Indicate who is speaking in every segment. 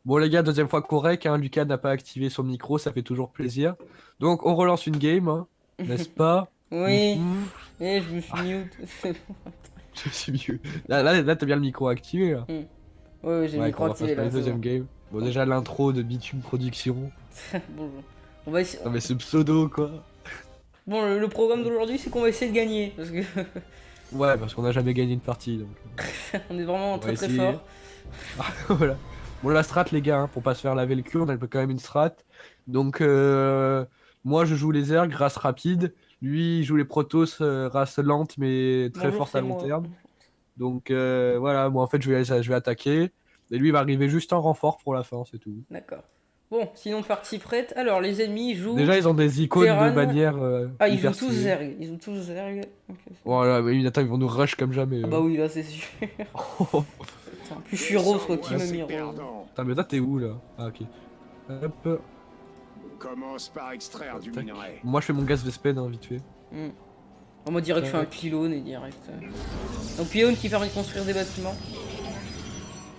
Speaker 1: Bon les gars, deuxième fois correct, hein, Lucas n'a pas activé son micro, ça fait toujours plaisir. Donc on relance une game, hein, n'est-ce pas?
Speaker 2: Oui,
Speaker 1: Mhm.
Speaker 2: et je me suis mute.
Speaker 1: Je suis mieux. Là, t'as bien le micro activé, là.
Speaker 2: Hmm. Ouais, j'ai le
Speaker 1: Ouais,
Speaker 2: micro
Speaker 1: qu'on va
Speaker 2: activé
Speaker 1: passer à la
Speaker 2: là, c'est bon.
Speaker 1: deuxième game. Bon,
Speaker 2: Bon,
Speaker 1: déjà l'intro de Bitume Production.
Speaker 2: bonjour. On va essayer...
Speaker 1: Non mais ce pseudo, quoi.
Speaker 2: Bon, le programme d'aujourd'hui, c'est qu'on va essayer de gagner. Parce que
Speaker 1: Ouais, parce qu'on n'a jamais gagné une partie, donc
Speaker 2: on est vraiment
Speaker 1: on va
Speaker 2: très très
Speaker 1: essayer.
Speaker 2: fort.
Speaker 1: Voilà. Bon, la strat, les gars, hein, pour pas se faire laver le cul, on a quand même une strat. Donc, moi, je joue les ergs, race rapide. Lui, il joue les protoss, race lente, mais très
Speaker 2: Bonjour,
Speaker 1: forte
Speaker 2: c'est
Speaker 1: à long
Speaker 2: moi.
Speaker 1: terme. Donc, voilà, moi, en fait, je vais attaquer. Et lui, il va arriver juste en renfort pour la fin, c'est tout.
Speaker 2: D'accord. Bon, sinon partie prête. Alors, les ennemis jouent
Speaker 1: Déjà, ils ont des icônes de
Speaker 2: Terran.
Speaker 1: bannière
Speaker 2: Ah, ils jouent
Speaker 1: hyper
Speaker 2: tous
Speaker 1: stylées.
Speaker 2: Zerg. Ils jouent tous Zerg. Ok, c'est bon.
Speaker 1: Voilà, mais attends, ils vont nous rush comme jamais,
Speaker 2: Ah bah
Speaker 1: eux.
Speaker 2: oui, là, c'est sûr. Putain, plus je suis rose, quoi. Qui me
Speaker 3: C'est
Speaker 2: mis rose?
Speaker 3: perdant.
Speaker 1: Putain, mais toi, t'es où, là? Ah, ok. Hop,
Speaker 3: Commence par extraire du
Speaker 1: tac.
Speaker 3: minerai.
Speaker 1: Moi, je fais mon gaz Vespene, hein, vite fait.
Speaker 2: Hmm. On va dire que je fais un
Speaker 1: Tac.
Speaker 2: pylône et direct. Donc, pylône qui permet de construire des bâtiments.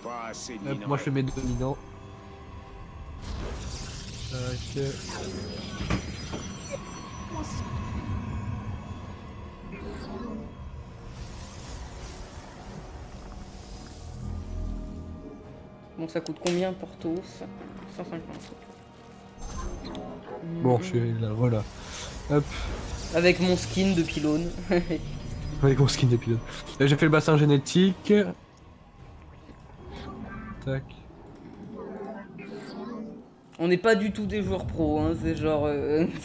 Speaker 3: Pas assez de
Speaker 1: Hop, moi, je fais
Speaker 3: minerai.
Speaker 1: mes dominants. Tac.
Speaker 2: Bon, ça coûte combien Portos? 150.
Speaker 1: Bon, je suis là, voilà. Hop,
Speaker 2: Avec mon skin de pylône.
Speaker 1: avec mon skin de pilote. Là, j'ai fait le bassin génétique. Tac.
Speaker 2: On n'est pas du tout des joueurs pros, hein, c'est genre...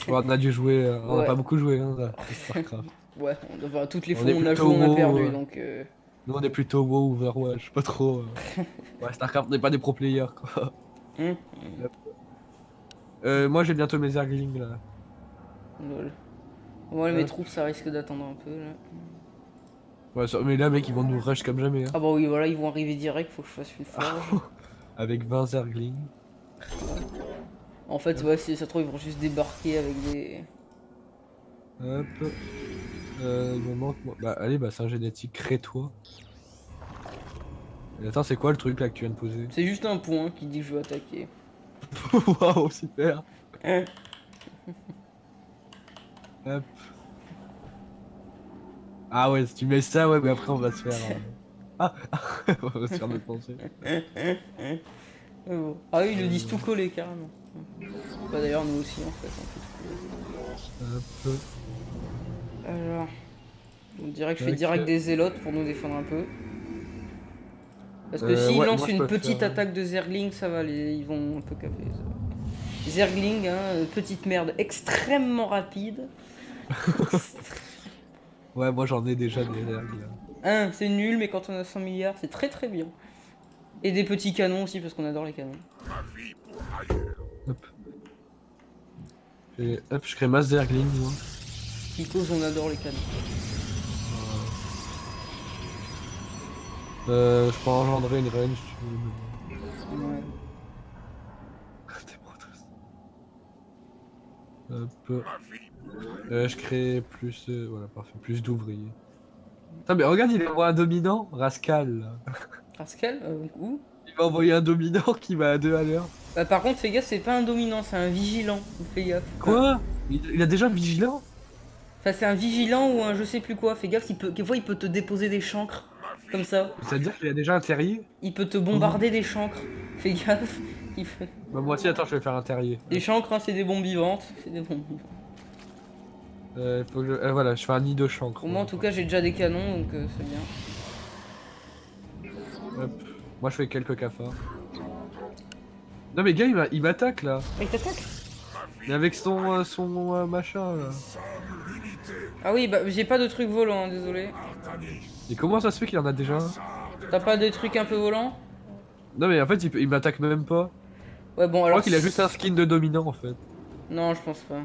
Speaker 1: Bon, on a dû jouer, on a
Speaker 2: Ouais,
Speaker 1: pas beaucoup joué, hein, à StarCraft.
Speaker 2: ouais, enfin, toutes les
Speaker 1: On
Speaker 2: fois
Speaker 1: est
Speaker 2: où on a
Speaker 1: plutôt
Speaker 2: joué, on a
Speaker 1: WoW.
Speaker 2: perdu, donc...
Speaker 1: Nous, on est plutôt WoW, Overwatch, pas trop. Ouais, StarCraft, on n'est pas des pro players, quoi.
Speaker 2: hum,
Speaker 1: Hop. Moi, j'ai bientôt mes Zerglings, là.
Speaker 2: lol. Ouais, mes
Speaker 1: Hop.
Speaker 2: troupes, ça risque d'attendre un peu, là.
Speaker 1: Ouais, mais là, mec, ils vont nous rush comme jamais, hein.
Speaker 2: Ah bah oui, voilà, ils vont arriver direct, faut que je fasse une forge.
Speaker 1: Avec 20 Zerglings.
Speaker 2: En fait,
Speaker 1: Hop.
Speaker 2: ouais, si ça se trouve, ils vont juste débarquer avec des...
Speaker 1: Hop. Il me manque, moi. Bah, allez, bassin génétique, crée-toi. Et attends, c'est quoi le truc, là, que tu viens de poser?
Speaker 2: C'est juste un point qui dit que je veux attaquer.
Speaker 1: Waouh, super.
Speaker 2: Hein.
Speaker 1: Hop. Ah ouais, si tu mets ça, ouais, mais après, on va se faire... Ah, on va se faire défoncer.
Speaker 2: Bon. Ah oui, ils le disent tout collé, carrément. Bah d'ailleurs, nous aussi, en fait, on fait tout
Speaker 1: Hop.
Speaker 2: coller. Alors... On dirait que je fais
Speaker 1: Tac.
Speaker 2: direct des zélotes pour nous défendre un peu. Parce que s'ils
Speaker 1: Ouais,
Speaker 2: lancent
Speaker 1: moi, je
Speaker 2: une
Speaker 1: peux
Speaker 2: petite
Speaker 1: faire...
Speaker 2: attaque de Zergling, ça va, ils vont un peu caper. Ça. Zergling, hein, petite merde extrêmement rapide.
Speaker 1: Ouais, moi, j'en ai déjà des règles, là.
Speaker 2: C'est nul, mais quand on a 100 milliards, c'est très très bien. Et des petits canons aussi, parce qu'on adore les canons.
Speaker 1: Hop. Et hop, je crée masse Zergling, moi.
Speaker 2: Because on adore les canons.
Speaker 1: Je peux engendrer une reine, si tu veux.
Speaker 2: Ouais.
Speaker 1: T'es protos. Hop. Je crée plus... voilà, parfait. Plus d'ouvriers. Putain, mais regarde, il envoie un dominant. Rascal, là.
Speaker 2: Rascal, où?
Speaker 1: Il m'a envoyé un dominant qui va à 2 à l'heure.
Speaker 2: Bah, par contre, fais gaffe, c'est pas un dominant, c'est un vigilant. Fais gaffe.
Speaker 1: Quoi? Il a déjà un vigilant?
Speaker 2: Enfin, c'est un vigilant ou un je sais plus quoi. Fais gaffe, quelquefois il peut te déposer des chancres. Comme ça.
Speaker 1: C'est-à-dire qu'il a déjà un terrier?
Speaker 2: Il peut te bombarder des chancres. Fais gaffe.
Speaker 1: Bah, moi aussi, attends, je vais faire un terrier.
Speaker 2: Les chancres, hein, c'est des bombes vivantes. C'est des bombes vivantes.
Speaker 1: Faut que voilà, je fais un nid de chancre.
Speaker 2: Pour moi, en tout cas, j'ai déjà des canons, donc c'est bien.
Speaker 1: Hop. Moi, je fais quelques cafards. Non, mais gars, il m'attaque, là.
Speaker 2: Il t'attaque?
Speaker 1: Mais avec son machin, là.
Speaker 2: Ah oui, bah j'ai pas de trucs volants, hein, désolé.
Speaker 1: Et comment ça se fait qu'il en a déjà un?
Speaker 2: T'as pas des trucs un peu volants?
Speaker 1: Non, mais en fait, il m'attaque même pas.
Speaker 2: Ouais, bon,
Speaker 1: Je
Speaker 2: alors...
Speaker 1: crois qu'il a juste un skin de dominant, en fait.
Speaker 2: Non, je pense pas.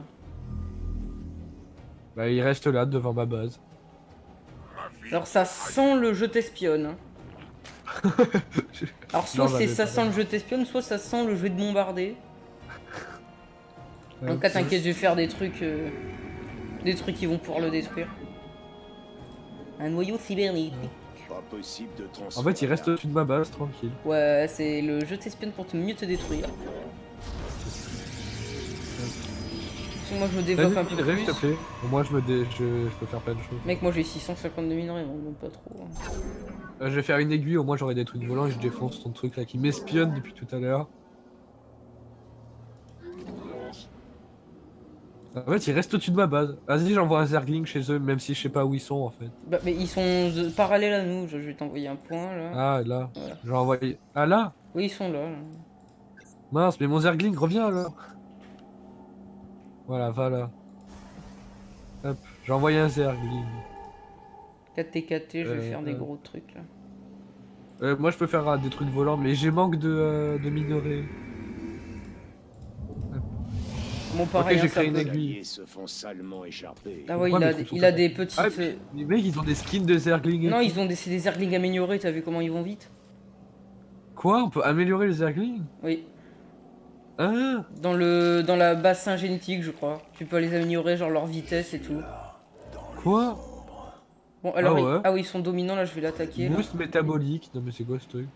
Speaker 1: Bah, il reste là, devant ma base.
Speaker 2: Alors, ça sent le jeu t'espionne. Hein. Alors, soit
Speaker 1: Non,
Speaker 2: c'est
Speaker 1: j'avais
Speaker 2: ça
Speaker 1: pas.
Speaker 2: sent le jeu t'espionne, soit ça sent le jeu de bombarder. En cas, t'inquiète, je vais faire des trucs... Des trucs qui vont pouvoir le détruire. Un noyau cybernétique.
Speaker 3: Pas possible de
Speaker 1: En
Speaker 3: transformer.
Speaker 1: fait, il reste au-dessus de ma base, tranquille.
Speaker 2: Ouais, c'est le jeu t'espionne pour mieux te détruire. Parce que moi je me développe un peu
Speaker 1: Vas-y, s'il te
Speaker 2: plus.
Speaker 1: plaît. Moi, je peux faire plein de choses.
Speaker 2: Mec, moi j'ai 652 minerais, donc pas trop.
Speaker 1: Je vais faire une aiguille, au moins j'aurai des trucs volants et je défonce ton truc là qui m'espionne depuis tout à l'heure. En fait, il reste au-dessus de ma base. Vas-y, j'envoie un Zergling chez eux, même si je sais pas où ils sont en fait.
Speaker 2: Bah, mais ils sont parallèles à nous, je vais t'envoyer un point là.
Speaker 1: Ah, là.
Speaker 2: Voilà.
Speaker 1: Je vais envoyer. Ah, là.
Speaker 2: Oui, ils sont là.
Speaker 1: Mince, mais mon Zergling, reviens là. Voilà, va là. Hop, j'ai envoyé un Zergling.
Speaker 2: 4T4T, je vais faire des gros trucs là.
Speaker 1: Moi, je peux faire des trucs volants, mais j'ai manque de minerais.
Speaker 2: Bon, pareil,
Speaker 1: j'ai
Speaker 2: hein,
Speaker 1: créé
Speaker 2: ça
Speaker 1: une
Speaker 2: peut-
Speaker 3: Les
Speaker 1: aiguille.
Speaker 3: alliés se font salement écharper.
Speaker 2: Ah ouais,
Speaker 1: Pourquoi mes
Speaker 2: il a,
Speaker 1: troupes sont
Speaker 2: il a
Speaker 1: pas-
Speaker 2: des petites.
Speaker 1: Ah, les mecs, ils ont des skins de Zergling. Et
Speaker 2: Non,
Speaker 1: tout.
Speaker 2: c'est des Zerglings améliorés, t'as vu comment ils vont vite?
Speaker 1: Quoi? On peut améliorer les Zerglings?
Speaker 2: Oui.
Speaker 1: Ah,
Speaker 2: Dans la bassin génétique, je crois. Tu peux les améliorer, genre leur vitesse et tout.
Speaker 1: quoi?
Speaker 2: Bon, alors,
Speaker 1: Ah ouais.
Speaker 2: ah oui, ils sont dominants, là, je vais l'attaquer. là.
Speaker 1: Boost métabolique. Non, mais c'est quoi ce truc?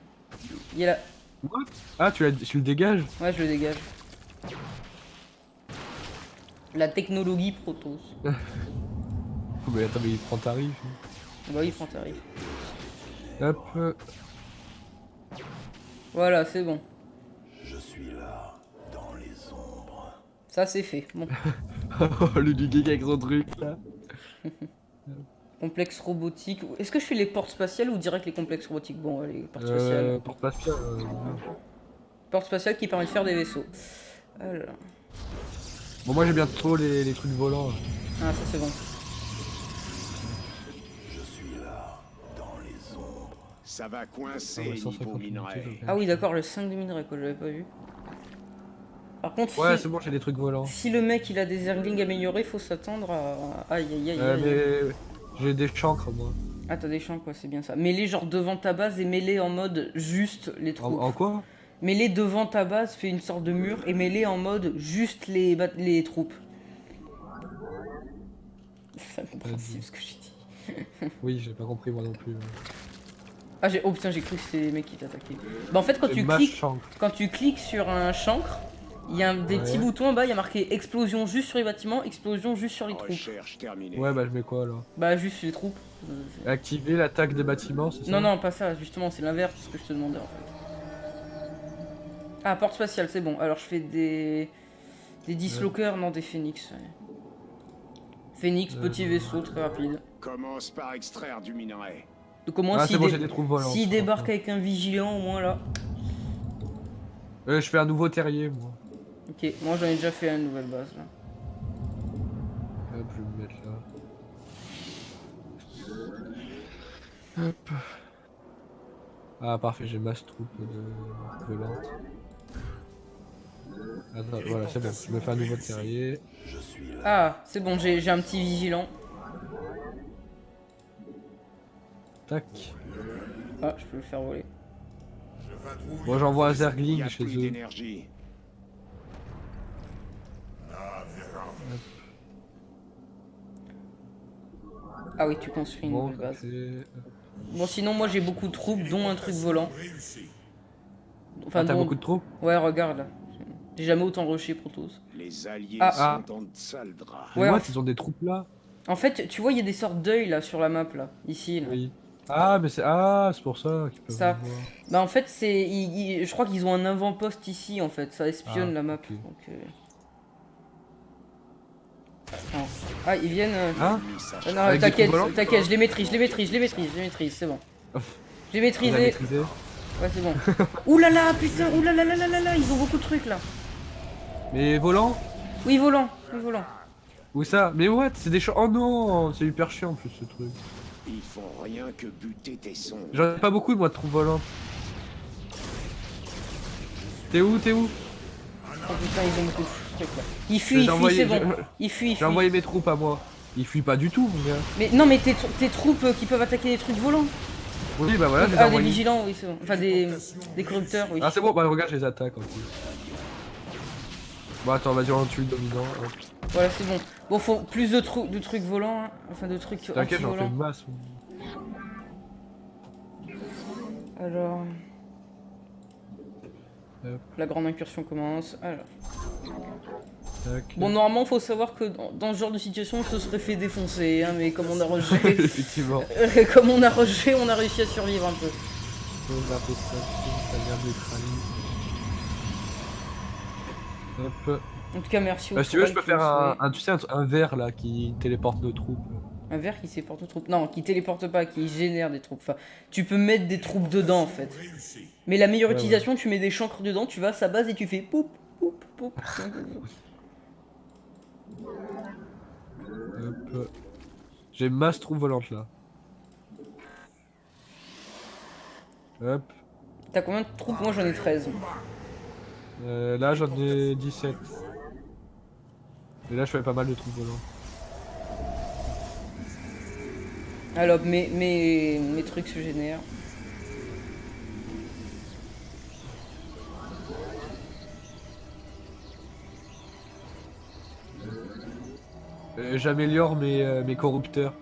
Speaker 2: Il y a la...
Speaker 1: What? Ah, tu le dégages?
Speaker 2: Ouais, je le dégage. La technologie Protoss.
Speaker 1: Oh, mais attends, mais il prend tarif.
Speaker 2: Bah oui, prends tarif.
Speaker 1: Hop.
Speaker 2: Voilà, c'est bon.
Speaker 4: Je suis là, dans les ombres.
Speaker 2: Ça, c'est fait. Bon.
Speaker 1: Oh, le geek avec son truc là.
Speaker 2: Complexe robotique. Est-ce que je fais les portes spatiales ou direct les complexes robotiques? Bon, allez, portes spatiales.
Speaker 1: Pour pas se faire.
Speaker 2: Porte spatiale qui permet de faire des vaisseaux. Alors.
Speaker 1: Bon, moi j'ai bientôt les trucs volants. Là.
Speaker 2: Ah, ça c'est bon.
Speaker 4: Je suis là, dans les ombres.
Speaker 3: Ça va
Speaker 1: Ah
Speaker 3: coincer
Speaker 1: ouais,
Speaker 3: niveau
Speaker 1: 150
Speaker 3: minerai.
Speaker 1: unités,
Speaker 2: Ah oui, d'accord, le 5 de minerais, quoi, j'avais pas vu. Par contre,
Speaker 1: Ouais,
Speaker 2: si,
Speaker 1: c'est bon, j'ai des trucs volants.
Speaker 2: si le mec il a des Zerglings améliorés, faut s'attendre à. Aïe aïe aïe aïe.
Speaker 1: Mais j'ai des chancres moi.
Speaker 2: Ah, t'as des champs, quoi, c'est bien ça. Mets-les genre devant ta base et mets-les en mode juste les troupes.
Speaker 1: En quoi?
Speaker 2: Mets-les devant ta base, fais une sorte de mur et mets-les en mode juste les troupes. C'est incompréhensible ce que j'ai dit.
Speaker 1: Oui, j'ai pas compris moi non plus.
Speaker 2: Ah, oh putain, j'ai cru que c'était les mecs qui t'attaquaient. Bah, en fait,
Speaker 1: J'ai ma chancre.
Speaker 2: quand tu cliques sur un chancre, il y a des petits boutons en bas, il y a marqué explosion juste sur les bâtiments, explosion juste sur les troupes.
Speaker 3: Recherche terminée.
Speaker 1: Ouais, bah je mets quoi là?
Speaker 2: Bah, juste les troupes.
Speaker 1: Activer l'attaque des bâtiments, c'est ça?
Speaker 2: Non, non, pas ça, justement, c'est l'inverse de ce que je te demandais en fait. Ah, porte spatiale, c'est bon. Alors, je fais des disloqueurs, non, des phénix. Ouais. Phénix, petit vaisseau, très rapide.
Speaker 3: Commence par extraire du minerai.
Speaker 2: Donc, au moins,
Speaker 1: Ah,
Speaker 2: s'il
Speaker 1: c'est bon, j'ai des troupes volantes.
Speaker 2: s'il débarque avec un vigilant, au moins là.
Speaker 1: Je fais un nouveau terrier moi.
Speaker 2: Ok, moi j'en ai déjà fait une nouvelle base là.
Speaker 1: Hop, je vais me mettre là. Hop. Ah, parfait, j'ai masse troupe de volante. Attends, voilà, c'est bon, je me fais un nouveau terrier.
Speaker 4: Je suis là.
Speaker 2: Ah, c'est bon, j'ai un petit vigilant.
Speaker 1: Tac.
Speaker 2: Ah, je peux le faire voler.
Speaker 1: Moi j'envoie un
Speaker 3: Il y
Speaker 1: Zergling
Speaker 3: a
Speaker 1: chez
Speaker 3: plus
Speaker 1: eux.
Speaker 3: d'énergie.
Speaker 2: Ah oui, tu construis une
Speaker 1: Bon,
Speaker 2: nouvelle base.
Speaker 1: c'est-
Speaker 2: Bon, sinon, moi j'ai beaucoup de troupes, dont un truc volant. Enfin,
Speaker 1: Ah, t'as
Speaker 2: dont-
Speaker 1: beaucoup de troupes?
Speaker 2: Ouais, regarde là. J'ai jamais autant rushé Protoss.
Speaker 3: Les alliés
Speaker 2: Ah.
Speaker 3: sont en de sales draps.
Speaker 2: Ouais,
Speaker 1: What,
Speaker 2: en-
Speaker 1: ils ont des troupes là?
Speaker 2: En fait, tu vois, il y a des sortes d'œils là sur la map là. Ici là.
Speaker 1: Oui. Ah, mais c'est. Ah, c'est pour ça qu'ils peuvent
Speaker 2: Ça.
Speaker 1: me voir.
Speaker 2: Bah, en fait, je crois qu'ils ont un avant-poste ici en fait. Ça espionne
Speaker 1: Ah,
Speaker 2: la map.
Speaker 1: ok.
Speaker 2: Donc, non. Ah, ils viennent.
Speaker 1: Hein?
Speaker 3: L'ennemi s'acharne.
Speaker 2: Ah non,
Speaker 1: Avec des
Speaker 2: t'inquiète,
Speaker 1: troupes volantes
Speaker 2: t'inquiète, je les maîtrise, c'est bon. Je l'ai
Speaker 1: Vous avez
Speaker 2: maîtrisé.
Speaker 1: maîtrisé?
Speaker 2: Ouais, c'est bon. Ouh là là, putain, ouh là là là là là là, ils ont beaucoup de trucs là.
Speaker 1: Mais volant?
Speaker 2: Oui, volant, oui, volant.
Speaker 1: Où ça? Mais what? C'est des champs. Oh non! C'est hyper chiant en plus ce truc.
Speaker 3: Ils font rien que buter tes sons.
Speaker 1: J'en ai pas beaucoup moi de troupes volantes. T'es où? T'es où?
Speaker 2: Oh putain, ils ont beaucoup de trucs là. Il
Speaker 1: J'ai
Speaker 2: fuit, c'est
Speaker 1: envoyé-
Speaker 2: bon.
Speaker 1: j'ai-
Speaker 2: Il fuit, il
Speaker 1: J'ai
Speaker 2: fuit.
Speaker 1: envoyé mes troupes à moi. Ils fuient pas du tout, mon gars.
Speaker 2: Mais non, mais tes troupes qui peuvent attaquer des trucs volants.
Speaker 1: Oui, bah voilà, je les ai
Speaker 2: Ah, des
Speaker 1: envoyés.
Speaker 2: vigilants, oui, c'est bon. Enfin, des corrupteurs, oui.
Speaker 1: Ah, c'est bon, bah regarde, je les attaque en plus. Bon, attends, vas-y, on tue le dominant. Hop.
Speaker 2: Voilà, c'est bon. Bon, faut plus de trucs volants, hein. Enfin, de trucs
Speaker 1: T'inquiète, j'en fais
Speaker 2: anti-volants.
Speaker 1: une masse.
Speaker 2: Alors,
Speaker 1: Hop.
Speaker 2: la grande incursion commence. Alors.
Speaker 1: Tac.
Speaker 2: Bon, normalement, faut savoir que dans ce genre de situation, je se serait fait défoncer, hein, mais comme on a rushé,
Speaker 1: Effectivement.
Speaker 2: comme on a rushé, on a réussi à survivre un peu.
Speaker 1: Hop.
Speaker 2: En tout cas, merci aux
Speaker 1: Si tu veux, je peux faire
Speaker 2: trolls
Speaker 1: tu sais, un verre là qui téléporte nos troupes.
Speaker 2: un verre qui téléporte aux troupes. Non, qui téléporte pas, qui génère des troupes. Enfin, tu peux mettre des troupes dedans en fait. Mais la meilleure
Speaker 1: Ouais,
Speaker 2: utilisation, tu mets des chancres dedans, tu vas à sa base et tu fais poup, poup, poup.
Speaker 1: Hop. J'ai masse troupe volante là. Hop.
Speaker 2: T'as combien de troupes? Moi j'en ai 13.
Speaker 1: Là j'en ai 17. Et là je fais pas mal de troupes volantes.
Speaker 2: Alors, mes trucs se génèrent.
Speaker 1: J'améliore mes corrupteurs.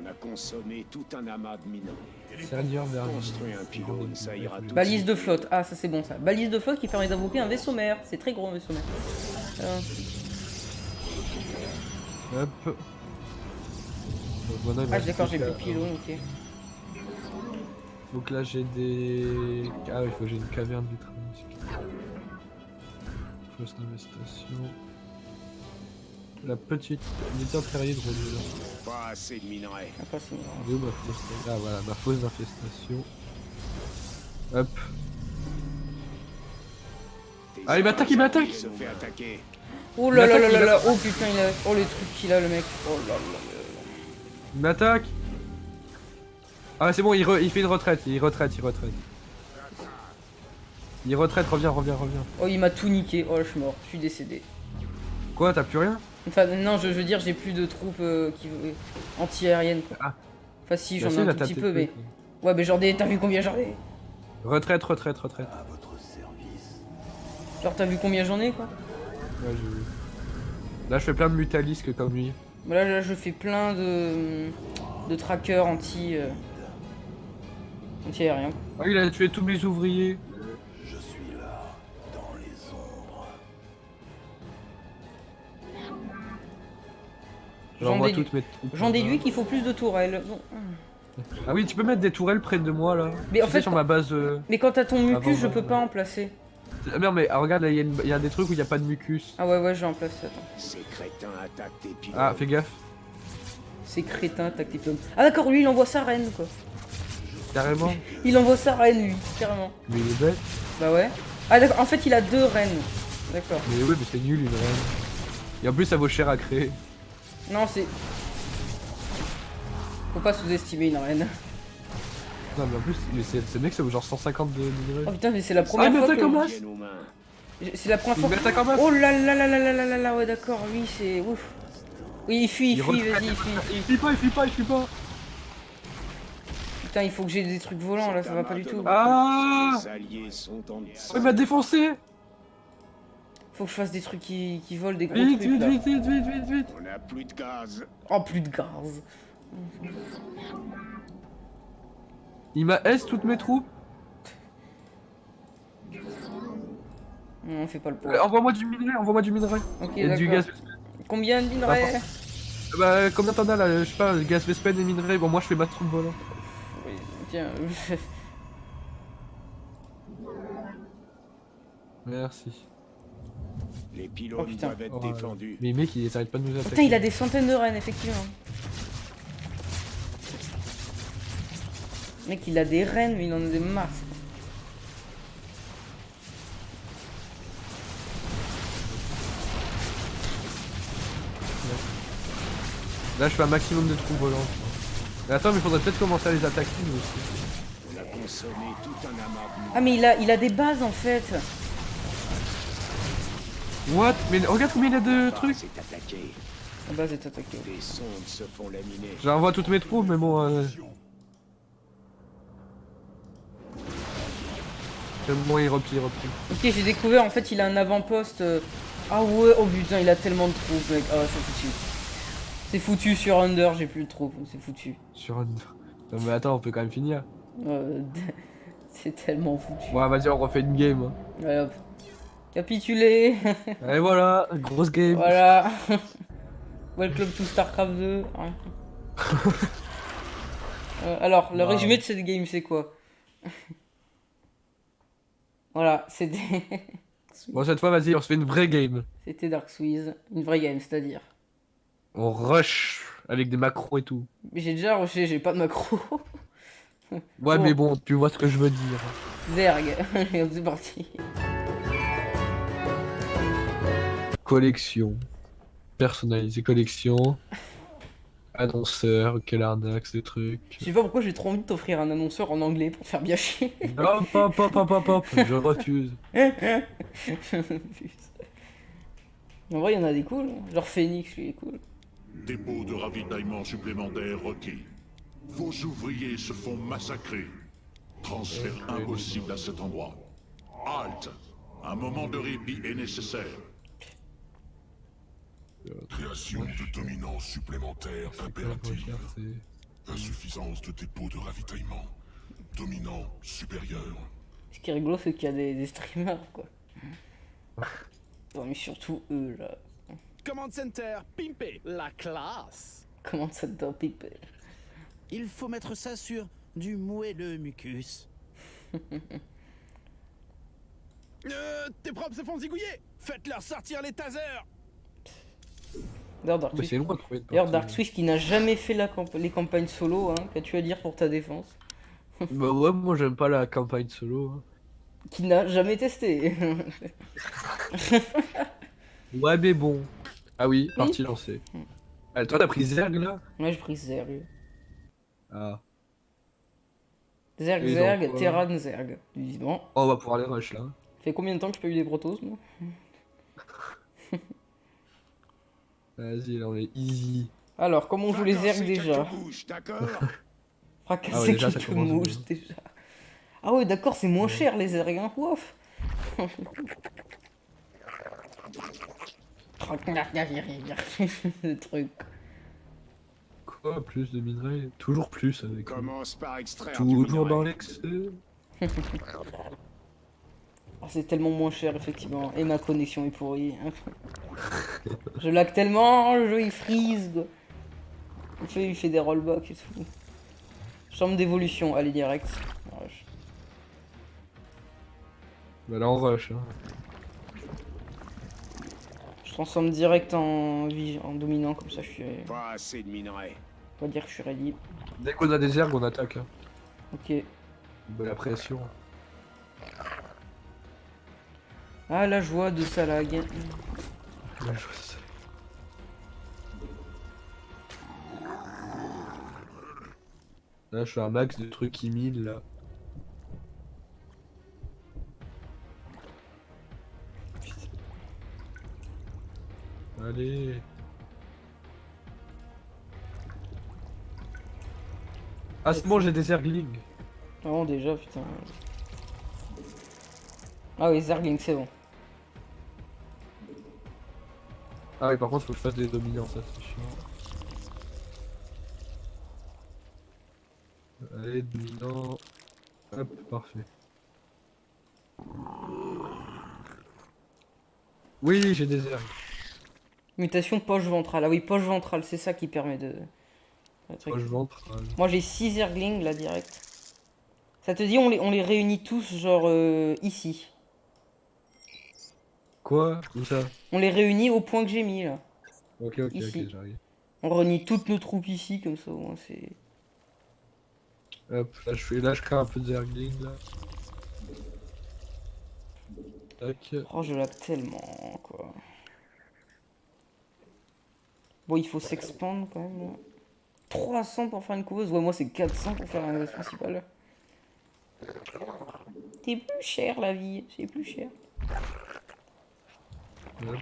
Speaker 3: On a consommé tout un amas de minants.
Speaker 1: Seigneur vers
Speaker 3: Construis un pylône, ça ira tout de
Speaker 2: Balise
Speaker 3: suite.
Speaker 2: de flotte. Ah, ça c'est bon ça. Balise de flotte qui permet d'invoquer un vaisseau mère. C'est très gros un vaisseau mère.
Speaker 1: Hop. Donc, maintenant, il me
Speaker 2: Ah,
Speaker 1: reste
Speaker 2: d'accord,
Speaker 1: plus
Speaker 2: j'ai plus
Speaker 1: qu'à-
Speaker 2: de pylône, ok.
Speaker 1: Donc là j'ai des... Ah oui, il faut que j'ai une caverne du train. Fausse d'investation. La petite unité terrier de relais.
Speaker 3: Pas assez de minerais.
Speaker 2: Ah, pas si.
Speaker 1: Elle est où ma fausse... Ah voilà, ma fausse d'infestation. Hop.
Speaker 3: Tes
Speaker 1: Ah, il m'attaque, il m'attaque.
Speaker 3: Il se fait attaquer.
Speaker 2: Oh là là
Speaker 1: Il
Speaker 2: là là
Speaker 1: m'attaque,
Speaker 2: là. Oh putain, il a. Oh les trucs qu'il a le mec. Oh là là là.
Speaker 1: Il m'attaque. Ah c'est bon, il fait une retraite, il retraite. Il retraite, reviens.
Speaker 2: Oh, il m'a tout niqué. Oh, je suis mort. Je suis décédé.
Speaker 1: Quoi, t'as plus rien?
Speaker 2: Enfin, non, je veux dire, j'ai plus de troupes anti-aériennes quoi.
Speaker 1: Ah.
Speaker 2: Enfin, si,
Speaker 1: Bah
Speaker 2: j'en
Speaker 1: si,
Speaker 2: ai un
Speaker 1: là,
Speaker 2: tout
Speaker 1: t'as
Speaker 2: petit
Speaker 1: tes
Speaker 2: peu, mais.
Speaker 1: trucs.
Speaker 2: Ouais, mais j'en ai. T'as vu combien j'en ai?
Speaker 1: Retraite.
Speaker 4: À votre service.
Speaker 2: Genre, t'as vu combien j'en ai quoi?
Speaker 1: Ouais, j'ai vu. Là je fais plein de mutalisques comme lui.
Speaker 2: Là, je fais plein de trackers anti-aériens.
Speaker 1: Ah il a tué tous mes ouvriers.
Speaker 4: Je suis là, dans les ombres.
Speaker 1: J'envoie
Speaker 2: déduis-
Speaker 1: toutes mes troupes.
Speaker 2: J'en déduis qu'il faut plus de tourelles. Bon.
Speaker 1: Ah oui, tu peux mettre des tourelles près de moi là.
Speaker 2: Mais en
Speaker 1: Tu sais,
Speaker 2: fait,
Speaker 1: sur ma base...
Speaker 2: Mais quand t'as ton mucus,
Speaker 1: Avant,
Speaker 2: je peux
Speaker 1: ouais.
Speaker 2: pas en placer.
Speaker 1: Ah merde mais regarde là, il y a des trucs où il n'y a pas de mucus.
Speaker 2: Ah ouais, j'ai en place, attends.
Speaker 3: Ces crétins attaquent tes pylônes.
Speaker 1: Ah fais gaffe.
Speaker 2: C'est crétin, tac, tes pommes. Ah d'accord, lui, il envoie sa reine, quoi.
Speaker 1: Carrément.
Speaker 2: Il envoie sa reine, lui, carrément.
Speaker 1: Mais il est bête.
Speaker 2: Bah ouais. Ah d'accord, en fait, il a 2 reines. D'accord.
Speaker 1: Mais ouais mais c'est nul une reine. Et en plus ça vaut cher à créer.
Speaker 2: Non, c'est... Faut pas sous-estimer une reine.
Speaker 1: Non mais en plus c'est mec ça vaut genre 150 de
Speaker 2: Oh
Speaker 1: minerais.
Speaker 2: putain, mais c'est la
Speaker 1: Ah
Speaker 2: première
Speaker 1: mais
Speaker 2: fois
Speaker 1: attaque en
Speaker 2: que...
Speaker 1: masse.
Speaker 3: Viennent aux mains.
Speaker 2: C'est la première
Speaker 1: Il
Speaker 2: fois que...
Speaker 1: m'attaque en masse.
Speaker 2: Oh là là là là là là là là, ouais d'accord, lui, c'est... Ouf. Oui, il fuit,
Speaker 1: retraite,
Speaker 2: vas-y, il fuit.
Speaker 1: Il fuit pas.
Speaker 2: Putain, il faut que j'ai des trucs volants, là, ça va pas du tout.
Speaker 1: Ah
Speaker 3: Les alliés sont en dessous.
Speaker 1: il m'a défoncé.
Speaker 2: Faut que je fasse des trucs qui volent, des gros
Speaker 1: Vite,
Speaker 2: trucs,
Speaker 1: vite,
Speaker 2: là.
Speaker 1: vite.
Speaker 3: On a plus de gaz.
Speaker 2: Oh, plus de gaz.
Speaker 1: Il m'a S toutes mes troupes.
Speaker 2: Non, on fait pas le pot.
Speaker 1: Envoie-moi du minerai,
Speaker 2: Ok,
Speaker 1: Et du
Speaker 2: d'accord.
Speaker 1: gaz.
Speaker 2: Combien de minerais?
Speaker 1: Bah combien t'en as là? Je sais pas, le gaz Vespen et minerai. Bon moi je fais ma troupe volant.
Speaker 2: Oui, tiens.
Speaker 1: Merci.
Speaker 3: Les pylônes
Speaker 2: Oh, putain.
Speaker 3: doivent être
Speaker 1: Oh,
Speaker 3: défendus.
Speaker 1: Mais mec il s'arrête pas de nous attaquer.
Speaker 2: Putain, il a des centaines de reines, effectivement. Mec, il a des reines, mais il en a des masses.
Speaker 1: Là je fais un maximum de troupes volantes. Mais attends mais faudrait peut-être commencer à les attaquer nous aussi.
Speaker 3: On a consommé tout un amas de mineurs.
Speaker 2: Ah, mais il a des bases, en fait.
Speaker 1: What? Mais regarde combien il y a de trucs.
Speaker 3: C'est attaqué.
Speaker 2: La base est attaquée.
Speaker 3: Des sondes se font laminer.
Speaker 1: J'envoie toutes mes troupes mais bon... C'est bon il replie.
Speaker 2: Ok, j'ai découvert, en fait, il a un avant-poste. Ah ouais, oh putain, il a tellement de troupes, mec. Ah, c'est foutu. C'est foutu sur Under, j'ai plus de troupes, c'est foutu.
Speaker 1: Sur un... Non mais attends on peut quand même finir.
Speaker 2: Euh, C'est tellement foutu.
Speaker 1: Ouais, vas-y, on refait une game. Hein.
Speaker 2: Allez hop. Capitulé.
Speaker 1: Et voilà, grosse game.
Speaker 2: Voilà. Welcome to StarCraft 2. Ouais. Alors, le
Speaker 1: Wow.
Speaker 2: résumé de cette game, c'est quoi? Voilà, c'était.
Speaker 1: Bon, cette fois, vas-y, on se fait une vraie game.
Speaker 2: C'était Dark Souls. Une vraie game, c'est-à-dire.
Speaker 1: On rush avec des macros et tout.
Speaker 2: Mais j'ai déjà rushé, j'ai pas de macro.
Speaker 1: Ouais,
Speaker 2: Bon.
Speaker 1: mais bon, tu vois ce que je veux dire.
Speaker 2: Zerg. Allez hop, c'est parti.
Speaker 1: Collection. Personnalisé, collection. Annonceur, quelle arnaque, ces trucs.
Speaker 2: Je sais pas pourquoi j'ai trop envie de t'offrir un annonceur en anglais pour faire bien chier.
Speaker 1: Hop, hop, hop, hop, hop, hop, je refuse.
Speaker 2: Putain. En vrai, il y en a des cool. Genre Phoenix, lui, il est cool.
Speaker 5: Dépôt de ravitaillement supplémentaire requis. Vos ouvriers se font massacrer. Transfert impossible à cet endroit. Halte. Un moment de répit est nécessaire.
Speaker 4: Création de dominants supplémentaires impérative.
Speaker 1: C'est-
Speaker 4: Insuffisance de dépôt de ravitaillement. Dominant supérieur.
Speaker 2: Ce qui est rigolo, c'est qu'il y a des streamers, quoi. Non, mais surtout eux, là.
Speaker 6: Command Center, pimpé, la classe.
Speaker 2: Comment ça te doit piper?
Speaker 6: Il faut mettre ça sur du moelleux mucus. Tes propres se font zigouiller. Faites-leur sortir les tasers.
Speaker 2: D'ailleurs, Dark
Speaker 1: Mais
Speaker 2: Swift,
Speaker 1: c'est loin de trouver une
Speaker 2: d'ailleurs,
Speaker 1: partie.
Speaker 2: Dark Swift qui n'a jamais fait les campagnes solo, hein, qu'as-tu à dire pour ta défense?
Speaker 1: Bah ouais, moi j'aime pas la campagne solo. Hein.
Speaker 2: Qui n'a jamais testé.
Speaker 1: Ouais, mais bon. Ah oui, partie lancée. Ah, toi, t'as pris Zerg là?
Speaker 2: Moi, j'ai pris Zerg.
Speaker 1: Ah.
Speaker 2: Zerg,
Speaker 1: Et
Speaker 2: Zerg,
Speaker 1: donc,
Speaker 2: Terran, Zerg. Évidemment.
Speaker 1: Oh, on va pouvoir les rush là.
Speaker 2: Fait combien de temps que j'ai pas eu des protos, moi?
Speaker 1: Vas-y, là on est easy.
Speaker 2: Alors, comment on joue les Zerg
Speaker 3: Fracasser
Speaker 2: déjà?
Speaker 3: quelques bouches, d'accord?
Speaker 2: Fracasser
Speaker 1: Ah ouais, déjà, ça
Speaker 2: quelques
Speaker 1: commence
Speaker 2: mouches,
Speaker 1: bien.
Speaker 2: déjà. Ah ouais, d'accord, c'est moins cher les Zerg, hein, ouf. Le truc.
Speaker 1: Quoi, plus de minerais? Toujours plus avec.
Speaker 3: Commence par extraire du
Speaker 1: Toujours dans
Speaker 3: minerai.
Speaker 1: l'excès.
Speaker 2: Oh, c'est tellement moins cher, effectivement. Et ma connexion est pourrie. Je lag tellement, le jeu il freeze. Quoi. Il fait des rollbacks et tout. Chambre d'évolution, allez direct. Rush.
Speaker 1: Bah là on rush. Hein.
Speaker 2: Je transforme direct en dominant, comme ça je suis.
Speaker 3: Pas assez de minerai.
Speaker 2: On va dire que je suis ready.
Speaker 1: Dès qu'on a des Zerg, on attaque. Hein.
Speaker 2: Ok.
Speaker 1: Bah, la pression.
Speaker 2: Ah, la joie de ça lag.
Speaker 1: Ouais, je sais. Là, je suis un max de trucs qui mille là. Allez. Ah, c'est bon, j'ai des Zerglings.
Speaker 2: Vraiment déjà, putain. Ah oui, Zergling, c'est bon.
Speaker 1: Ah oui, par contre, faut que je fasse des dominants, ça c'est chiant. Allez, dominant. Hop, parfait. Oui, j'ai des Zerg.
Speaker 2: Mutation poche ventrale. Ah oui, poche ventrale, c'est ça qui permet de. le truc.
Speaker 1: Moi, je ventre.
Speaker 2: Moi j'ai 6 Zerglings là direct. Ça te dit, on les réunit tous, genre ici.
Speaker 1: Quoi? Où ça?
Speaker 2: On les réunit au point que j'ai mis là.
Speaker 1: Ok, ok,
Speaker 2: Ici.
Speaker 1: ok, j'arrive.
Speaker 2: On réunit toutes nos troupes ici, comme ça au moins c'est.
Speaker 1: Hop, là, je crée un peu de Zergling là. Tac.
Speaker 2: Oh, je lag tellement quoi. Bon, il faut s'expandre quand même. Là. 300 pour faire une couveuse. Ouais, moi c'est 400 pour faire un boss principal. C'est plus cher la vie, c'est plus cher.
Speaker 1: Hop.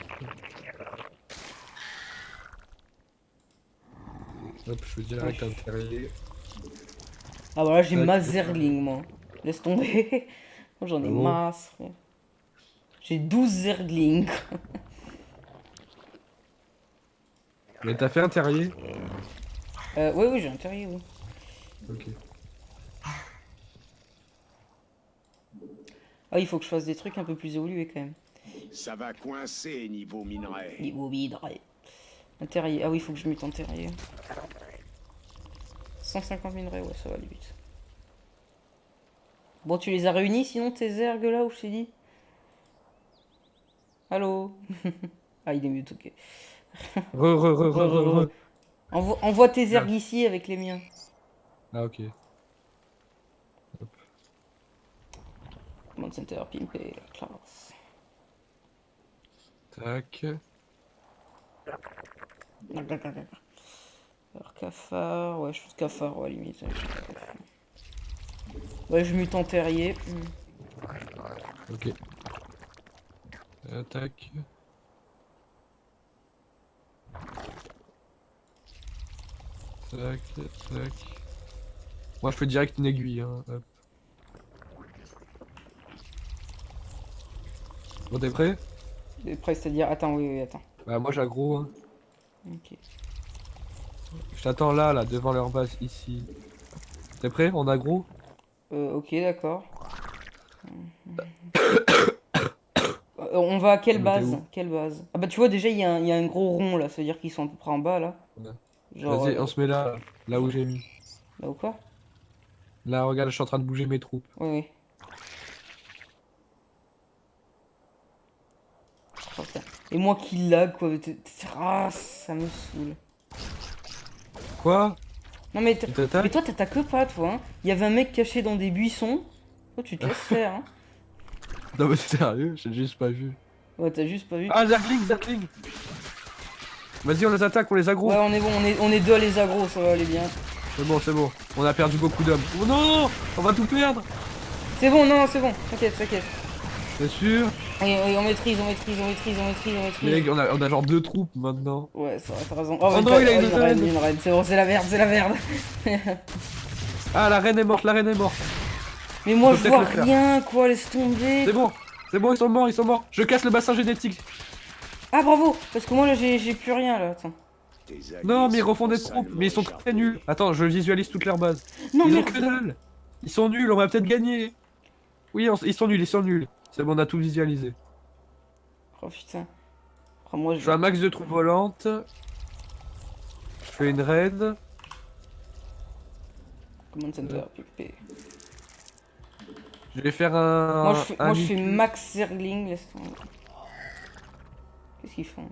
Speaker 1: Hop, je fais direct un terrier.
Speaker 2: Ah voilà, j'ai
Speaker 1: Tac.
Speaker 2: ma Zergling moi. Laisse tomber. Moi j'en ai
Speaker 1: Ah bon
Speaker 2: masse. Frère. J'ai 12 Zerglings.
Speaker 1: Mais t'as fait un terrier?
Speaker 2: Oui, oui, j'ai un terrier, oui.
Speaker 1: Ok.
Speaker 2: Ah, il faut que je fasse des trucs un peu plus évolués quand même.
Speaker 3: Ça va coincer niveau minerai.
Speaker 2: Niveau minerai. Un terrier. Ah oui, il faut que je mute en terrier. 150 minerais, ouais, ça va limite. Bon, tu les as réunis sinon tes ergs là où je t'ai dit? Allô? Ah, il est mute, ok.
Speaker 1: Re.
Speaker 2: Envoie tes ergs ici avec les miens.
Speaker 1: Ah, ok.
Speaker 2: Command center, pimpé, classe.
Speaker 1: Tac.
Speaker 2: Alors, cafard, ouais, je pense cafard, ouais, limite. Ouais, je mute en terrier.
Speaker 1: Ok. Tac. Tac, tac. Moi je fais direct une aiguille. Hein. Hop. Bon, t'es prêt?
Speaker 2: Et prêt, c'est-à-dire. Attends, oui, attends.
Speaker 1: Bah, moi j'aggro. Hein.
Speaker 2: Ok.
Speaker 1: Je t'attends là, devant leur base ici. T'es prêt? On aggro?
Speaker 2: Ok, d'accord. On va à quelle
Speaker 1: Mais t'es
Speaker 2: base?
Speaker 1: où?
Speaker 2: Quelle base? Ah bah tu vois déjà il y a un gros rond là, ça veut dire qu'ils sont à peu près en bas là.
Speaker 1: Ouais.
Speaker 2: Genre
Speaker 1: Vas-y, on se met là où j'ai mis.
Speaker 2: là ou quoi?
Speaker 1: Là, regarde, je suis en train de bouger mes troupes.
Speaker 2: Oui oui. Oh, putain. Et moi qui lag quoi. Ah, ça me saoule.
Speaker 1: Quoi?
Speaker 2: Non mais,
Speaker 1: Tu t'attaques?
Speaker 2: mais toi t'attaques pas toi hein. Il y avait un mec caché dans des buissons. Toi tu te laisses faire hein.
Speaker 1: Non, mais c'est sérieux, j'ai juste pas vu.
Speaker 2: Ouais t'as juste pas vu.
Speaker 1: Ah, Zergling! Vas-y, on les attaque, on les aggro.
Speaker 2: Ouais on est bon, on est deux à les aggro, ça va aller bien.
Speaker 1: C'est bon. On a perdu beaucoup d'hommes. Oh non! On va tout perdre!
Speaker 2: C'est bon, non, c'est bon, t'inquiète, t'inquiète.
Speaker 1: C'est sûr?
Speaker 2: Oui, on maîtrise.
Speaker 1: Mec, on a genre 2 troupes maintenant.
Speaker 2: Ouais, ça va, t'as raison.
Speaker 1: Oh non, il a une reine.
Speaker 2: Une reine, c'est bon, c'est la merde.
Speaker 1: Ah, la reine est morte.
Speaker 2: Mais moi
Speaker 1: Faut
Speaker 2: je
Speaker 1: peut-être
Speaker 2: vois
Speaker 1: le faire.
Speaker 2: rien, quoi, laisse tomber.
Speaker 1: C'est bon, ils sont morts. Je casse le bassin génétique.
Speaker 2: Ah bravo, parce que moi là j'ai plus rien là, attends.
Speaker 3: Tes alliés
Speaker 1: Non, mais ils
Speaker 3: sont
Speaker 1: refont des
Speaker 3: salement
Speaker 1: troupes, mais ils sont
Speaker 3: écharpés.
Speaker 1: très nuls. Attends, je visualise toute leur base.
Speaker 2: Non,
Speaker 1: Ils ont
Speaker 2: merde.
Speaker 1: que dalle. Ils sont nuls, on va peut-être gagner. Oui, ils sont nuls. C'est bon, on a tout visualisé.
Speaker 2: Oh putain. Oh, moi
Speaker 1: Je fais un max de troupes volantes. Je fais une raid.
Speaker 2: Command center, pimpé.
Speaker 1: Je vais faire un.
Speaker 2: Moi je fais max Zergling, laisse tomber. Qu'est-ce qu'ils font?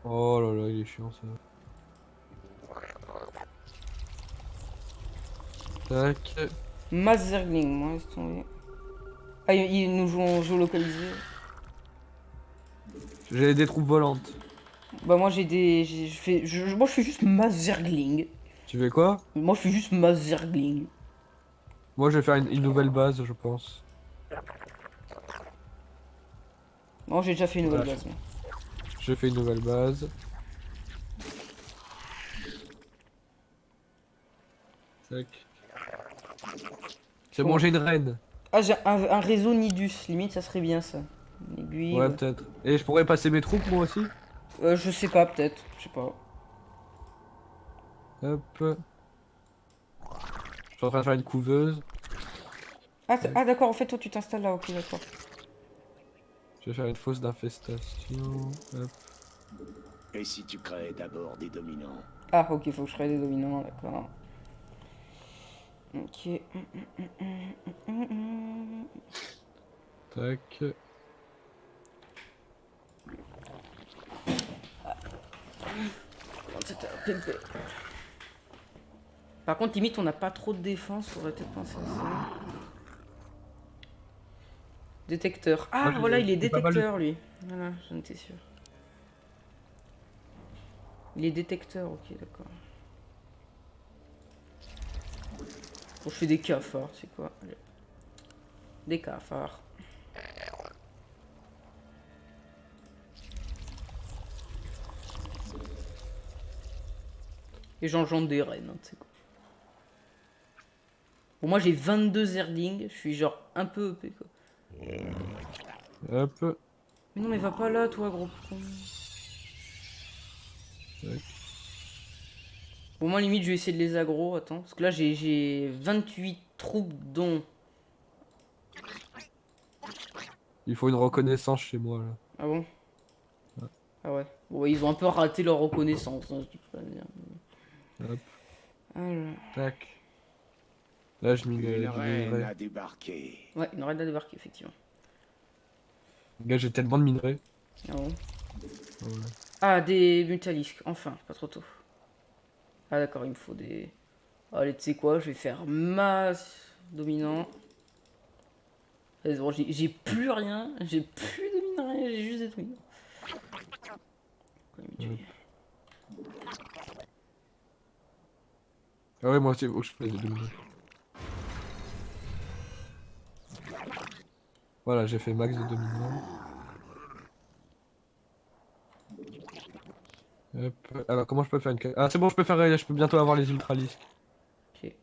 Speaker 1: Oh là là, il est chiant ça. Tac.
Speaker 2: Mass Zergling, moi, laisse tomber. Ah, ils nous jouent en géolocalisé.
Speaker 1: J'ai des troupes volantes.
Speaker 2: Bah moi moi je fais juste mass Zergling.
Speaker 1: Tu fais quoi?
Speaker 2: Moi je fais juste mass Zergling.
Speaker 1: Moi, je vais faire une nouvelle base, je pense.
Speaker 2: Non, j'ai déjà fait une nouvelle
Speaker 1: Voilà.
Speaker 2: base. Moi.
Speaker 1: Je fais une nouvelle base. Tac. C'est bon, j'ai une reine.
Speaker 2: Ah, j'ai un réseau Nidus, limite ça serait bien ça. Une aiguille.
Speaker 1: Ouais, peut-être. Et je pourrais passer mes troupes, moi aussi?
Speaker 2: Je sais pas, peut-être. Je sais pas.
Speaker 1: Hop. Je suis en train de faire une couveuse.
Speaker 2: Ah, d'accord, en fait, toi tu t'installes là, ok, d'accord.
Speaker 1: Je vais faire une fosse d'infestation. Hop.
Speaker 3: Et si tu créais d'abord des dominants?
Speaker 2: Ah, ok, faut que je crée des dominants, d'accord. Ok.
Speaker 1: Tac.
Speaker 2: Par contre, limite, on n'a pas trop de défense, on aurait peut-être pensé à ça. Détecteur. Ah,
Speaker 1: Moi,
Speaker 2: voilà, il est
Speaker 1: j'ai pas mal de-
Speaker 2: détecteur, lui. Voilà, j'en étais sûr. Il est détecteur, ok, d'accord. Bon, je fais des cafards, c'est quoi? Allez. Des cafards. Et j'engendre des reines, hein, tu sais quoi. Bon, moi j'ai 22 Zerglings, je suis genre un peu EP quoi.
Speaker 1: Hop.
Speaker 2: Mais non, mais va pas là, toi, gros con.
Speaker 1: Tac.
Speaker 2: Bon, moi limite, je vais essayer de les aggro, attends. Parce que là, j'ai 28 troupes, dont
Speaker 1: Il faut une reconnaissance chez moi là.
Speaker 2: Ah bon?
Speaker 1: Ouais.
Speaker 2: Ah ouais. Bon, ouais, ils ont un peu raté leur reconnaissance, hein, je peux pas dire.
Speaker 1: Hop,
Speaker 2: Alors...
Speaker 1: tac. Là je mine
Speaker 3: Une
Speaker 1: du
Speaker 3: reine
Speaker 1: minerai.
Speaker 3: a débarqué.
Speaker 2: Ouais, une raid à débarquer, effectivement.
Speaker 1: Gars, j'ai tellement de minerais.
Speaker 2: Ah bon.
Speaker 1: Voilà.
Speaker 2: Ah, des mutalisques, enfin, pas trop tôt. Ah d'accord, il me faut des... Allez, tu sais quoi, je vais faire masse dominant. C'est bon, j'ai plus rien, j'ai plus de minerais, j'ai juste des dominants.
Speaker 1: Ah ouais, moi aussi, faut que je fasse des dominos. Voilà, j'ai fait max de dominants. Hop. Alors, comment je peux faire une... Ah, c'est bon, je peux bientôt avoir les ultralisques.
Speaker 2: Ok.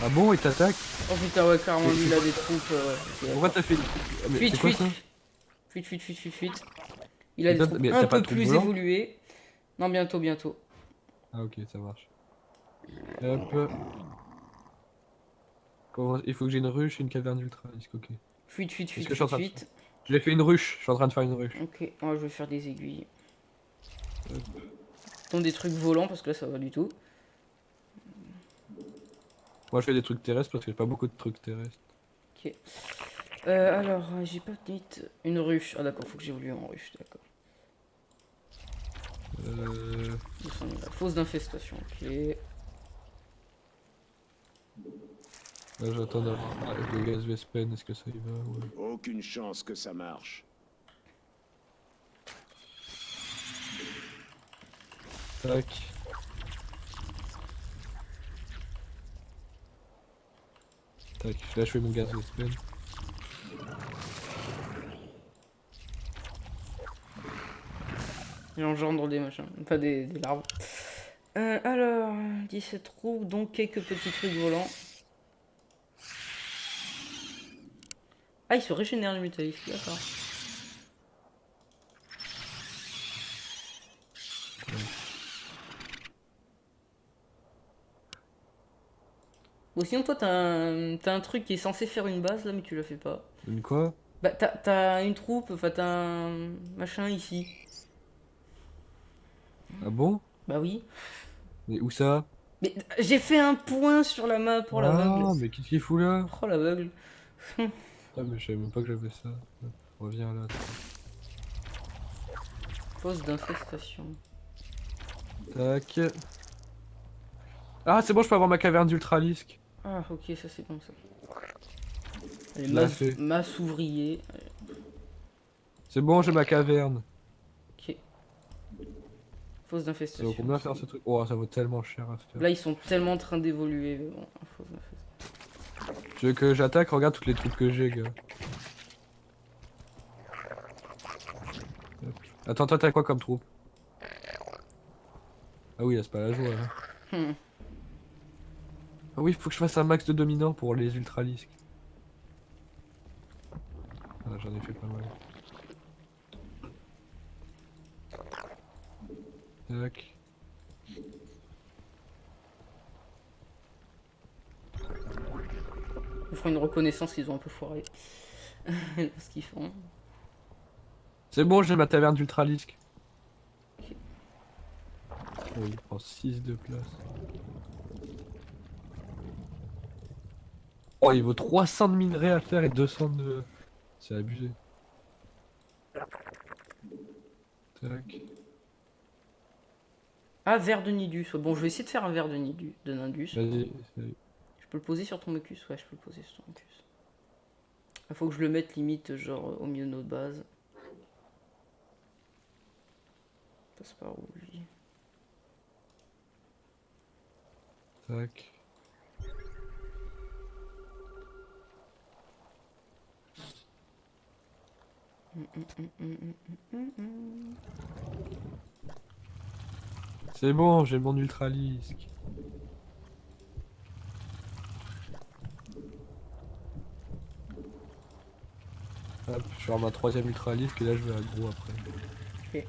Speaker 1: Ah bon, il t'attaque?
Speaker 2: Oh putain, ouais, carrément, lui, il a des troupes, ouais. Ok,
Speaker 1: Pourquoi t'as fait... Ah, mais
Speaker 2: fuite,
Speaker 1: c'est quoi
Speaker 2: fuite.
Speaker 1: ça?
Speaker 2: Fuite, fuite, fuite, fuite, fuite. Il a
Speaker 1: Mais
Speaker 2: des
Speaker 1: toi,
Speaker 2: troupes
Speaker 1: mais
Speaker 2: un
Speaker 1: t'as pas
Speaker 2: peu
Speaker 1: de troupes
Speaker 2: plus
Speaker 1: volantes?
Speaker 2: évoluées. Non, bientôt, bientôt.
Speaker 1: Ah ok, ça marche. Hop. Il faut que j'ai une ruche et une caverne ultralisque, ok.
Speaker 2: Fuite, fuite,
Speaker 1: Qu'est-ce
Speaker 2: fuite,
Speaker 1: que je suis en
Speaker 2: fuite,
Speaker 1: train de faire?
Speaker 2: fuite.
Speaker 1: J'ai fait une ruche, je suis en train de faire une ruche.
Speaker 2: Ok, moi je vais faire des aiguilles. Tombe des trucs volants parce que là ça va du tout.
Speaker 1: Moi je fais des trucs terrestres parce que j'ai pas beaucoup de trucs terrestres.
Speaker 2: Ok. Alors, j'ai pas de limite. Une ruche. Ah d'accord, faut que j'évolue en ruche, d'accord. Fausse d'infestation, ok.
Speaker 1: Là j'attends d'avoir le gaz Vespen, est-ce que ça y va? Ouais.
Speaker 3: Aucune chance que ça marche.
Speaker 1: Tac. Tac, là je fais mon gaz Vespen.
Speaker 2: Il engendre des machins, pas des larves. Alors, 17 trous, donc quelques petits trucs volants. Ah, il se régénère les métallistes, d'accord. Bon, sinon, toi, t'as un truc qui est censé faire une base là, mais tu la fais pas.
Speaker 1: Une quoi?
Speaker 2: Bah, t'as une troupe, enfin, t'as un machin ici.
Speaker 1: Ah bon?
Speaker 2: Bah oui.
Speaker 1: Mais où ça?
Speaker 2: Mais j'ai fait un point sur la map pour l'aveugle.
Speaker 1: Ah, mais qu'est-ce qu'il fout là?
Speaker 2: Oh, l'aveugle.
Speaker 1: Ah, mais je savais même pas que j'avais ça. Hop, reviens là.
Speaker 2: Poste d'infestation.
Speaker 1: Tac. Ah, c'est bon, je peux avoir ma caverne d'ultralisque.
Speaker 2: Ah, ok, ça c'est bon ça. Allez,
Speaker 1: Je l'ai fait.
Speaker 2: masse ouvrier.
Speaker 1: C'est bon, j'ai ma caverne.
Speaker 2: Ok. Fausse
Speaker 1: Ça vaut
Speaker 2: d'infestation.
Speaker 1: combien faire ce truc? Oh, ça vaut tellement cher à faire.
Speaker 2: Là, ils sont tellement en train d'évoluer. Mais bon, fausse d'infestation.
Speaker 1: Tu veux que j'attaque? Regarde toutes les troupes que j'ai, gars. Hop. Attends, toi, t'as quoi comme troupe? Ah oui, là, c'est pas la joie, là.
Speaker 2: Hmm.
Speaker 1: Ah oui, faut que je fasse un max de dominants pour les ultralisques. Ah, j'en ai fait pas mal. Tac.
Speaker 2: Ils feront une reconnaissance, ils ont un peu foiré. Ce qu'ils font.
Speaker 1: C'est bon, j'ai ma taverne d'ultralisque.
Speaker 2: Ok.
Speaker 1: Oh, il prend 6 de place. Oh, il vaut 300 de minerais à faire et 200 de... C'est abusé. Tac.
Speaker 2: Ah, verre de Nidus. Bon, je vais essayer de faire un verre de Nidus, de Nindus.
Speaker 1: Vas-y.
Speaker 2: Je peux le poser sur ton mucus? Ouais, je peux le poser sur ton mucus. Il faut que je le mette limite, genre au milieu de notre base. Passe par où lui?
Speaker 1: Tac. C'est bon, j'ai mon ultralisque. Hop, je vais avoir ma troisième ultralisque et là je vais aggro après.
Speaker 2: Ok.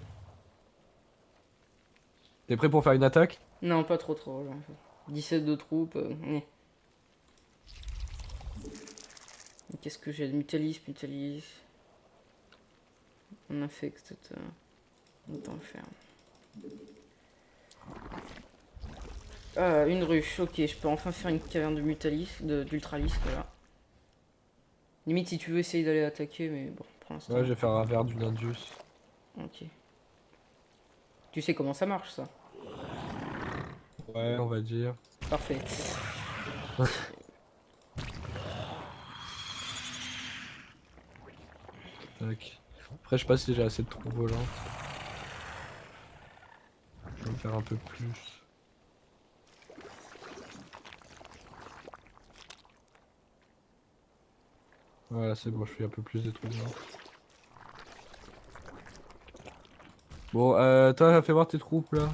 Speaker 1: T'es prêt pour faire une attaque?
Speaker 2: Non, pas trop trop. Genre. 17 de troupes. Qu'est-ce que j'ai? Mutalis, Mutalis. On infecte. Autant le faire. Ah, une ruche. Ok, je peux enfin faire une caverne de Mutalis, d'Ultralisque là. Limite, si tu veux essayer d'aller attaquer, mais bon, pour l'instant.
Speaker 1: Ouais, je vais faire un verre du Nindus.
Speaker 2: Ok. Tu sais comment ça marche, ça?
Speaker 1: Ouais, on va dire.
Speaker 2: Parfait.
Speaker 1: Tac. Après, je sais pas si j'ai assez de troupes volantes. Je vais en faire un peu plus. Voilà, c'est bon, je fais un peu plus de troupes volantes. Bon, toi, fais voir tes troupes là.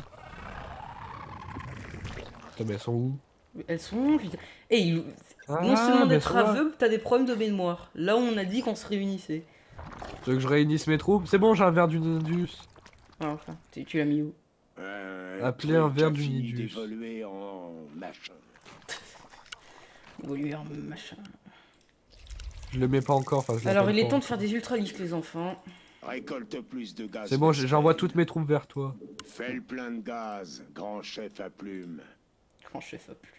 Speaker 1: Putain, mais elles sont où?
Speaker 2: Mais elles sont où, putain? Et non
Speaker 1: Ah,
Speaker 2: seulement
Speaker 1: mais
Speaker 2: d'être
Speaker 1: ça va.
Speaker 2: aveugle, t'as des problèmes de mémoire. Là où on a dit qu'on se réunissait.
Speaker 1: Tu veux que je réunisse mes troupes? C'est bon, j'ai un verre du Nindus.
Speaker 2: Ah, enfin, tu l'as mis où?
Speaker 1: Appelez un
Speaker 3: truc
Speaker 1: verre
Speaker 3: a
Speaker 1: du
Speaker 3: fini
Speaker 1: Nidus.
Speaker 3: d'évoluer en machin.
Speaker 2: Évoluer en machin.
Speaker 1: Je le mets pas encore. Enfin, je
Speaker 2: Alors,
Speaker 1: l'appelle
Speaker 2: il est
Speaker 1: pas
Speaker 2: temps de
Speaker 1: encore.
Speaker 2: faire des ultralisques, les enfants.
Speaker 3: Récolte plus de gaz.
Speaker 1: C'est bon,
Speaker 3: que
Speaker 1: j'envoie
Speaker 3: sel.
Speaker 1: toutes mes troupes vers toi.
Speaker 3: Fais le plein de gaz, grand chef à plume.
Speaker 2: Grand chef à plus.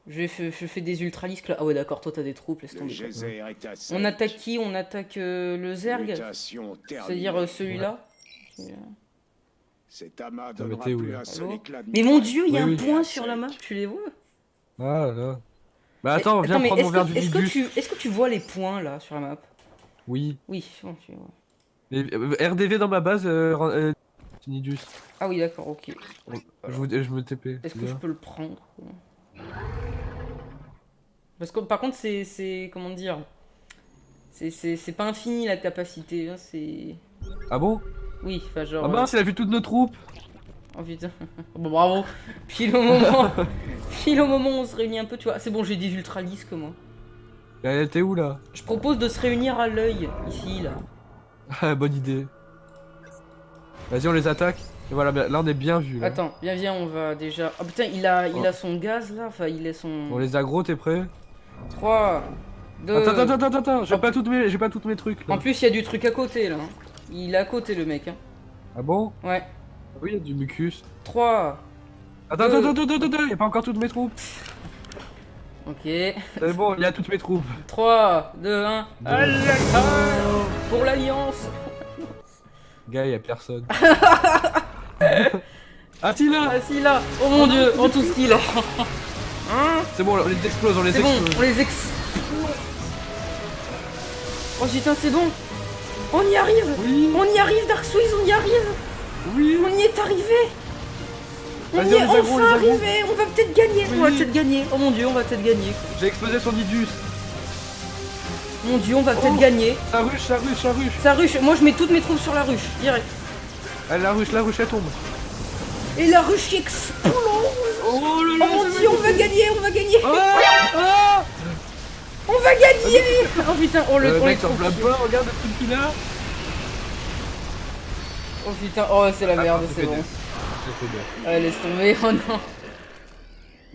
Speaker 2: Je fais des ultralisques là. Ah ouais, d'accord, toi t'as des troupes, laisse
Speaker 3: Le
Speaker 2: tomber. quoi.
Speaker 3: geyser est à sec.
Speaker 2: On attaque qui? On attaque le Zerg?
Speaker 3: Mutation
Speaker 2: C'est-à-dire
Speaker 3: terminée.
Speaker 2: celui-là?
Speaker 3: Cet amas
Speaker 1: T'as
Speaker 3: donnera
Speaker 1: été où,
Speaker 3: plus
Speaker 1: là
Speaker 3: un seul
Speaker 2: Allô
Speaker 3: éclat de
Speaker 2: Mais mon
Speaker 3: mitraille.
Speaker 2: dieu, il y a
Speaker 1: Oui,
Speaker 2: un
Speaker 1: oui.
Speaker 2: point sur la map, tu les vois?
Speaker 1: Ah là. Bah attends,
Speaker 2: Eh,
Speaker 1: viens
Speaker 2: mais
Speaker 1: prendre mon
Speaker 2: est-ce
Speaker 1: verre
Speaker 2: que,
Speaker 1: du Nidus.
Speaker 2: est-ce que tu vois les points là sur la map?
Speaker 1: Oui.
Speaker 2: Oui, bon, tu vois.
Speaker 1: Et, RDV dans ma base, Nidus.
Speaker 2: Ah oui, d'accord, ok.
Speaker 1: Je me TP.
Speaker 2: Est-ce
Speaker 1: c'est
Speaker 2: que je
Speaker 1: bien.
Speaker 2: peux le prendre? Parce que par contre, c'est comment dire? C'est pas infini la capacité, hein, c'est...
Speaker 1: Ah bon?
Speaker 2: Oui, enfin genre...
Speaker 1: Ah mince, il a vu toutes nos troupes.
Speaker 2: Oh putain, bon bravo. Pile au moment, pile au moment où on se réunit un peu, tu vois. C'est bon, j'ai des ultralisques moi.
Speaker 1: Elle était où là?
Speaker 2: Je propose de se réunir à l'œil, ici, là.
Speaker 1: Ah, bonne idée. Vas-y, on les attaque. Et voilà, là on est bien vu. Là.
Speaker 2: Attends, viens, on va déjà... Oh putain, il a son gaz là, enfin il a son...
Speaker 1: On les aggro, t'es prêt?
Speaker 2: 3, 2...
Speaker 1: Attends, j'ai
Speaker 2: Hop.
Speaker 1: pas toutes mes trucs là.
Speaker 2: En plus, il y a du truc à côté là. Hein. Il est à côté le mec. Hein.
Speaker 1: Ah bon?
Speaker 2: Ouais.
Speaker 1: Oui, il y a du mucus.
Speaker 2: 3.
Speaker 1: Attends, il y a pas encore toutes mes troupes.
Speaker 2: Ok.
Speaker 1: C'est bon, il y a toutes mes troupes.
Speaker 2: 3, 2, 1. À l'attaque pour l'Alliance.
Speaker 1: Gars, y a personne. Ah si là!
Speaker 2: Ah si là. Oh mon dieu, oh tout ce qu'il a. Hein?
Speaker 1: C'est bon, on les explose,
Speaker 2: C'est bon, on les explose. Oh putain, c'est bon. On y arrive.
Speaker 1: Oui.
Speaker 2: On y arrive, Dark Souls, on y arrive.
Speaker 1: Oui.
Speaker 2: On y est arrivé. On
Speaker 1: Vas-y,
Speaker 2: y est
Speaker 1: on les aggro,
Speaker 2: enfin arrivé. On va peut-être gagner.
Speaker 1: Oui.
Speaker 2: On va peut-être gagner. Oh mon dieu, on va peut-être gagner.
Speaker 1: J'ai explosé son Nidus.
Speaker 2: Mon dieu, on va peut-être
Speaker 1: Oh.
Speaker 2: gagner.
Speaker 1: Ça ruche.
Speaker 2: Ça ruche. Moi, je mets toutes mes troupes sur la ruche, direct.
Speaker 1: Allez, la ruche, elle tombe.
Speaker 2: Et la ruche qui explose.
Speaker 1: Oh là
Speaker 2: Oh
Speaker 1: là,
Speaker 2: mon dieu, on va gagner, on va gagner.
Speaker 1: Ah.
Speaker 2: On va gagner. Oh putain, on le
Speaker 1: Mec, t'en blâme pas, regarde le truc qu'il a.
Speaker 2: Oh putain, oh c'est la merde,
Speaker 1: Attends,
Speaker 2: c'est
Speaker 1: j'ai
Speaker 2: bon.
Speaker 1: fait bien.
Speaker 2: Allez, laisse tomber, oh non.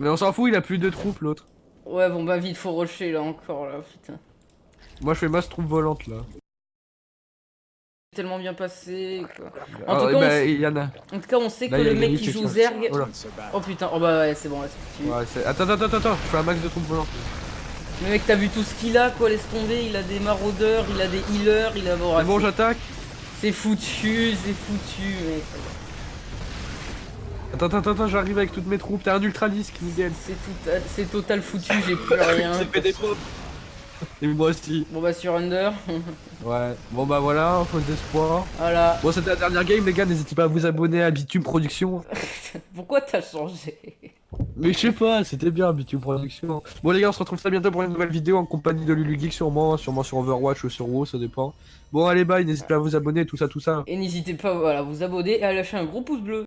Speaker 1: Mais on s'en fout, il a plus de troupes l'autre.
Speaker 2: Ouais, bon bah vite, faut rusher là encore là, putain.
Speaker 1: Moi je fais masse troupe volante là.
Speaker 2: Tellement bien passé quoi. En
Speaker 1: Alors,
Speaker 2: tout cas,
Speaker 1: bah, il y en a.
Speaker 2: En tout cas, on sait
Speaker 1: Là,
Speaker 2: que
Speaker 1: il y a
Speaker 2: le mec
Speaker 1: Granny
Speaker 2: qui
Speaker 1: qui
Speaker 2: joue
Speaker 1: cherche.
Speaker 2: Zerg.
Speaker 1: Voilà.
Speaker 2: Oh putain, oh bah ouais, c'est bon, là c'est foutu.
Speaker 1: Ouais, attends, je fais un max de troupes volantes.
Speaker 2: Le mec, t'as vu tout ce qu'il a quoi, laisse tomber. Il a des maraudeurs, il a des healers, il a bon,
Speaker 1: C'est bon, j'attaque.
Speaker 2: c'est foutu, mec.
Speaker 1: Attends, j'arrive avec toutes mes troupes. T'as un ultralisque, Miguel.
Speaker 2: C'est total foutu, j'ai plus rien.
Speaker 1: J'ai fait des troupes. Et moi aussi.
Speaker 2: Bon bah sur Under,
Speaker 1: Ouais. Bon bah voilà, faux espoir.
Speaker 2: voilà.
Speaker 1: Bon, c'était la dernière game, les gars. N'hésitez pas à vous abonner à Bitume Production.
Speaker 2: Pourquoi t'as changé?
Speaker 1: Mais je sais pas, c'était bien Bitume Production. Bon, les gars, on se retrouve très bientôt pour une nouvelle vidéo en compagnie de Lulu Geek, sûrement sur Overwatch ou sur WoW, ça dépend. Bon, allez, bye. N'hésitez pas à vous abonner, tout ça.
Speaker 2: Et n'hésitez pas voilà, à vous abonner et à lâcher un gros pouce bleu.